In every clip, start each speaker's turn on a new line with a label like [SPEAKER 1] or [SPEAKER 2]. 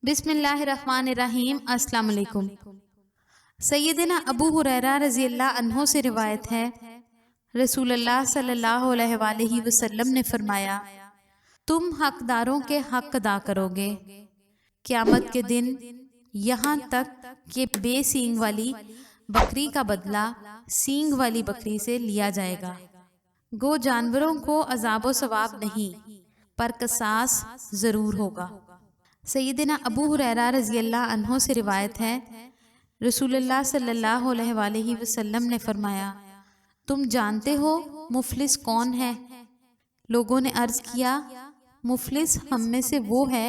[SPEAKER 1] बिस्मिल्लाहिर्रहमानिर्रहीम। अस्सलाम वालेकुम। सैयदना अबू हुरैरा रज़ी अल्लाह अन्हो से रिवायत है, रसूलुल्लाह सल्लल्लाहु अलैहि वसल्लम ने फरमाया, तुम हकदारों के हक अदा करोगे क़यामत के दिन, यहाँ तक कि बेसींग वाली बकरी का बदला सींग वाली बकरी से लिया जाएगा। गो जानवरों को अज़ाब व सवाब नहीं, पर कसास ज़रूर होगा। सैयदना अबू हुरैरा रज़ी अल्लाह अन्हो से रिवायत है, रसूलुल्लाह सल्लल्लाहु अलैहि वसल्लम ने फरमाया, तुम जानते हो मुफलिस कौन है? लोगों ने अर्ज़ किया, मुफलिस हम में से वो है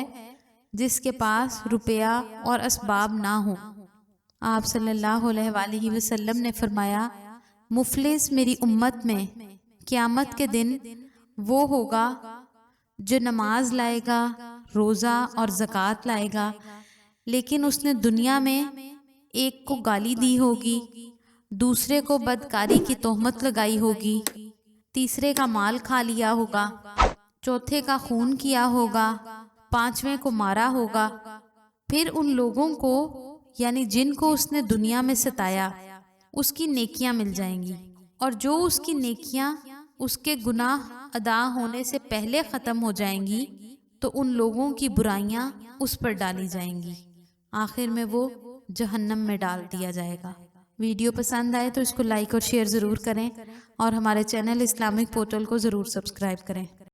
[SPEAKER 1] जिसके पास रुपया और असबाब ना हो। आप सल्लल्लाहु अलैहि वसल्लम ने फरमाया, मुफलिस मेरी उम्मत में क़यामत के दिन वो होगा जो नमाज लाएगा, रोज़ा और ज़कात लाएगा, लेकिन उसने दुनिया में एक को गाली दी होगी, दूसरे को बदकारी की तोहमत लगाई होगी, तीसरे का माल खा लिया होगा, चौथे का खून किया होगा, पांचवें को मारा होगा। फिर उन लोगों को यानी जिनको उसने दुनिया में सताया उसकी नेकियां मिल जाएंगी, और जो उसकी नेकियां उसके गुनाह अदा होने से पहले ख़त्म हो जाएंगी तो उन लोगों की बुराइयां उस पर डाली जाएंगी। आखिर में वो जहन्नम में डाल दिया जाएगा। वीडियो पसंद आए तो इसको लाइक और शेयर ज़रूर करें और हमारे चैनल इस्लामिक पोर्टल को ज़रूर सब्सक्राइब करें।